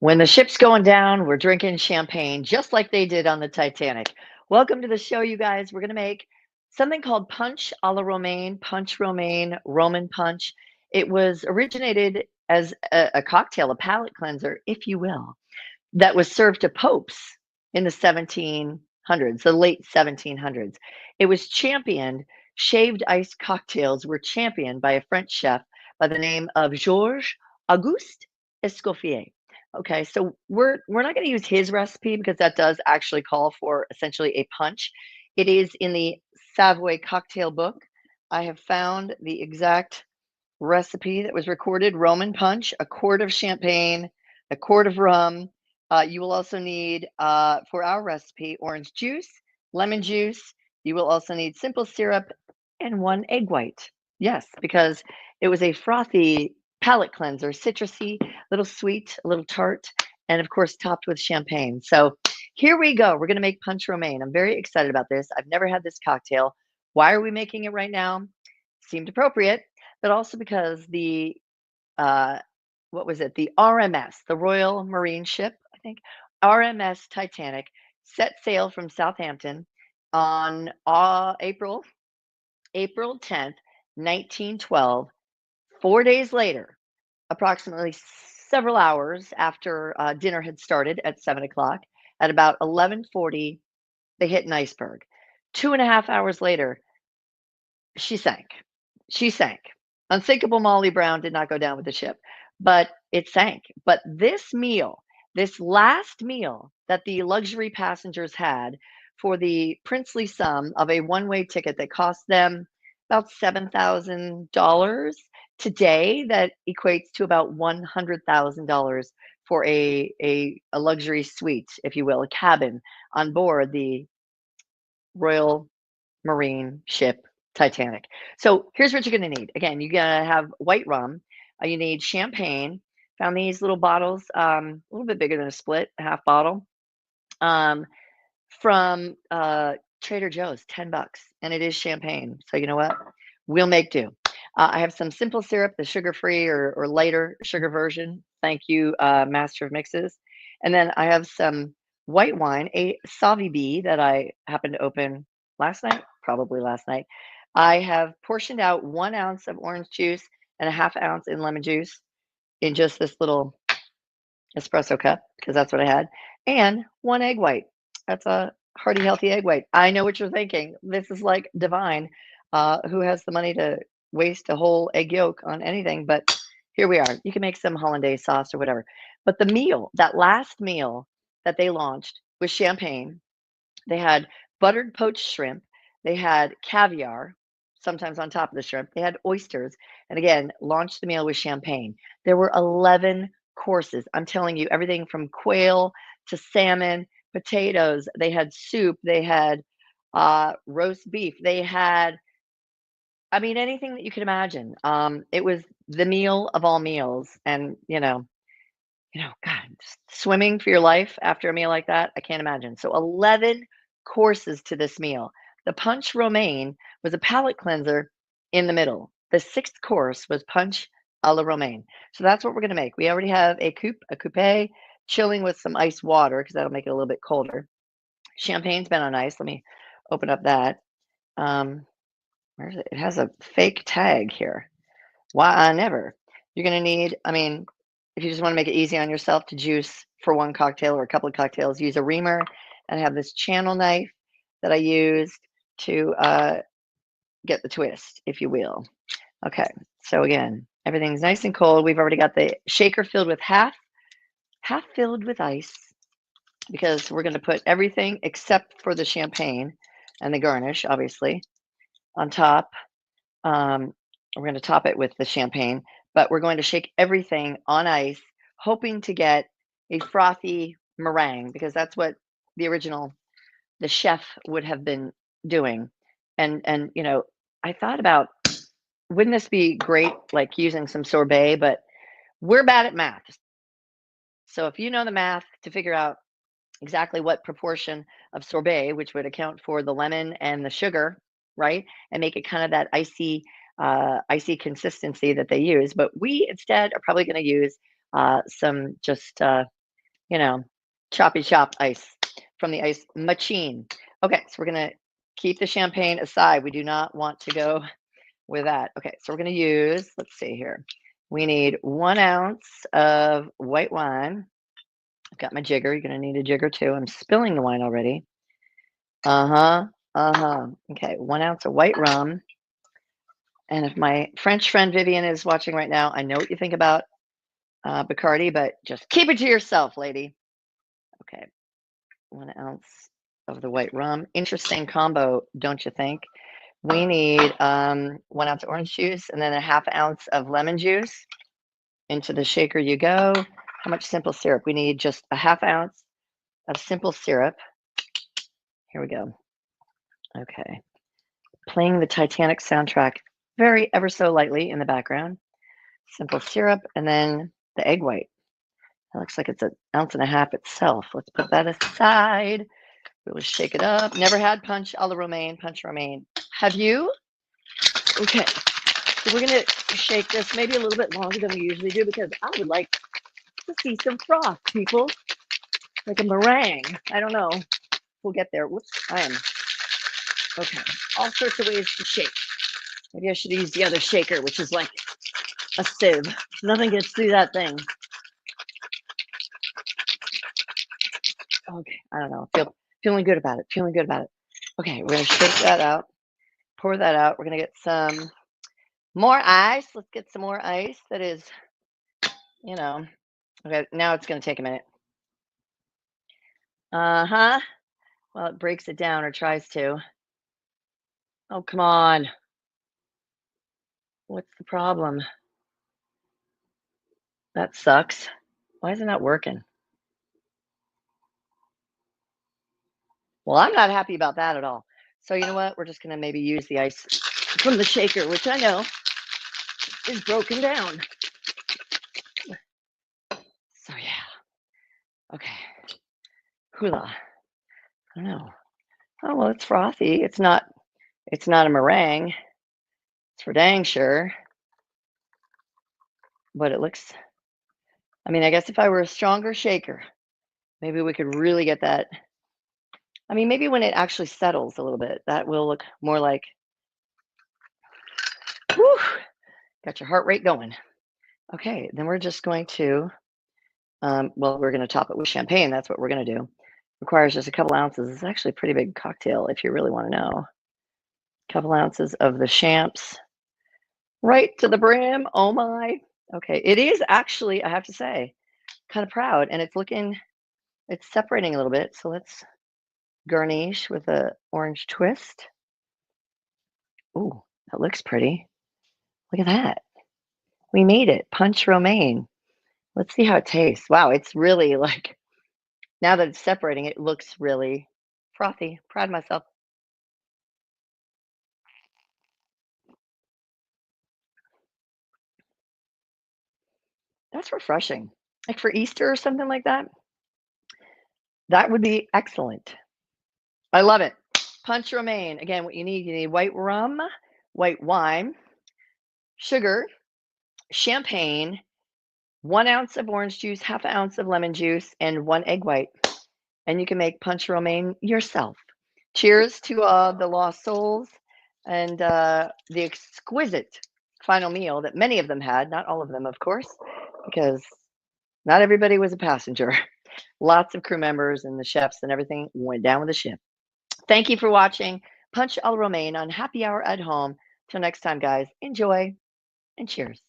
When the ship's going down, we're drinking champagne just like they did on the Titanic. Welcome to the show, you guys. We're going to make something called punch a la Romaine, punch Romaine, Roman punch. It was originated as a cocktail, a palate cleanser, if you will, that was served to popes in the 1700s, the late 1700s. It was championed, shaved ice cocktails were championed by a French chef by the name of Georges Auguste Escoffier. Okay, so we're not going to use his recipe because that does actually call for essentially a punch. It is in the Savoy cocktail book. I have found the exact recipe that was recorded. Roman punch, a quart of champagne, a quart of rum. You will also need, for our recipe, orange juice, lemon juice. You will also need simple syrup and one egg white. Yes, because it was a frothy palate cleanser, citrusy, a little sweet, a little tart, and of course, topped with champagne. So here we go. We're going to make punch romaine. I'm very excited about this. I've never had this cocktail. Why are we making it right now? Seemed appropriate, but also because the uh, what was it? The RMS, the Royal Marine ship, I think, RMS Titanic, set sail from Southampton on April 10th, 1912. 4 days later, approximately several hours after dinner had started at 7 o'clock, at about 11:40, they hit an iceberg. 2.5 hours later, she sank. She sank. Unsinkable Molly Brown did not go down with the ship, but it sank. But this meal, this last meal that the luxury passengers had for the princely sum of a one-way ticket that cost them about $7,000 today, that equates to about $100,000 for a luxury suite, if you will, a cabin on board the Royal Marine ship Titanic. So here's what you're going to need. Again, you're going to have white rum. You need champagne. Found these little bottles, a little bit bigger than a split, a half bottle, um, from Trader Joe's, $10, and it is champagne. So you know what? We'll make do. I have some simple syrup, the sugar-free or lighter sugar version. Thank you, Master of Mixes. And then I have some white wine, a Sauvignon that I happened to open last night, probably last night. I have portioned out 1 ounce of orange juice and a half ounce in lemon juice in just this little espresso cup because that's what I had, and one egg white. That's a hearty, healthy egg white. I know what you're thinking. This is like divine. Who has the money to waste a whole egg yolk on anything? But here we are. You can make some hollandaise sauce or whatever. But the meal, that last meal that they launched was champagne. They had buttered poached shrimp. They had caviar, sometimes on top of the shrimp. They had oysters. And again, launched the meal with champagne. There were 11 courses. I'm telling you, everything from quail to salmon, potatoes. They had soup. They had roast beef. They had, I mean, anything that you can imagine. It was the meal of all meals. And, God, swimming for your life after a meal like that, I can't imagine. So 11 courses to this meal. The punch romaine was a palate cleanser in the middle. The sixth course was punch a la romaine. So that's what we're going to make. We already have a coupe, chilling with some ice water because that'll make it a little bit colder. Champagne's been on ice. Let me open up that. Um, where is it? It has a fake tag here. Why I never. You're going to need, I mean, if you just want to make it easy on yourself to juice for one cocktail or a couple of cocktails, use a reamer. And I have this channel knife that I used to get the twist, if you will. Okay, so again, everything's nice and cold. We've already got the shaker filled with half filled with ice because we're going to put everything except for the champagne and the garnish, obviously, on top. We're going to top it with the champagne, but we're going to shake everything on ice, hoping to get a frothy meringue because that's what the chef would have been doing. And I thought about, wouldn't this be great, like using some sorbet? But we're bad at math. So if you know the math to figure out exactly what proportion of sorbet, which would account for the lemon and the sugar, right, and make it kind of that icy consistency that they use. But we instead are probably going to use some just you know, choppy chop ice from the ice machine. Okay, so we're gonna keep the champagne aside. We do not want to go with that. Okay, so we're gonna use, let's see here. We need 1 ounce of white wine. I've got my jigger. You're gonna need a jigger too. I'm spilling the wine already. Uh-huh, uh-huh. Okay, 1 ounce of white rum. And if my French friend Vivian is watching right now, I know what you think about Bacardi, but just keep it to yourself, lady. Okay, 1 ounce of the white rum. Interesting combo, don't you think? We need 1 ounce of orange juice and then a ½ ounce of lemon juice. Into the shaker you go. How much simple syrup? We need just a ½ ounce of simple syrup. Here we go. Okay. Playing the Titanic soundtrack very ever so lightly in the background. Simple syrup and then the egg white. It looks like it's 1.5 ounces itself. Let's put that aside. Really shake it up. Never had punch a la romaine, punch romaine. Have you? Okay. So we're going to shake this maybe a little bit longer than we usually do because I would like to see some froth, people. Like a meringue. I don't know. We'll get there. Whoops, I am. Okay. All sorts of ways to shake. Maybe I should use the other shaker, which is like a sieve. Nothing gets through that thing. Okay. I don't know. Feeling good about it. Feeling good about it. Okay. We're going to shake that out. Pour that out. We're going to get some more ice. Let's get some more ice. That is, you know. Okay. Now it's going to take a minute. Uh-huh. Well, it breaks it down or tries to. Oh, come on. What's the problem? That sucks. Why isn't that working? Well, I'm not happy about that at all. So you know what? We're just going to maybe use the ice from the shaker, which I know is broken down. So yeah. Okay. Hula. I don't know. Oh, well, it's frothy. It's not a meringue. It's for dang sure. But it looks, I mean, I guess if I were a stronger shaker, maybe we could really get that. I mean, maybe when it actually settles a little bit, that will look more like, whew, got your heart rate going. Okay, then we're just going to, well, we're going to top it with champagne. That's what we're going to do. Requires just a couple ounces. It's actually a pretty big cocktail if you really want to know. A couple ounces of the champs right to the brim. Oh my. Okay, it is actually, I have to say, kind of proud, and it's separating a little bit. So let's garnish with a orange twist. Ooh, that looks pretty. Look at that. We made it. Punch romaine. Let's see how it tastes. Wow, it's really like, now that it's separating, it looks really frothy. Proud of myself. That's refreshing. Like for Easter or something like that. That would be excellent. I love it. Punch romaine. Again, what you need white rum, white wine, sugar, champagne, 1 ounce of orange juice, ½ ounce of lemon juice, and 1 egg white. And you can make punch romaine yourself. Cheers to the lost souls and the exquisite final meal that many of them had. Not all of them, of course, because not everybody was a passenger. Lots of crew members and the chefs and everything went down with the ship. Thank you for watching Punch a la Romaine on Happy Hour at Home. Till next time, guys, enjoy and cheers.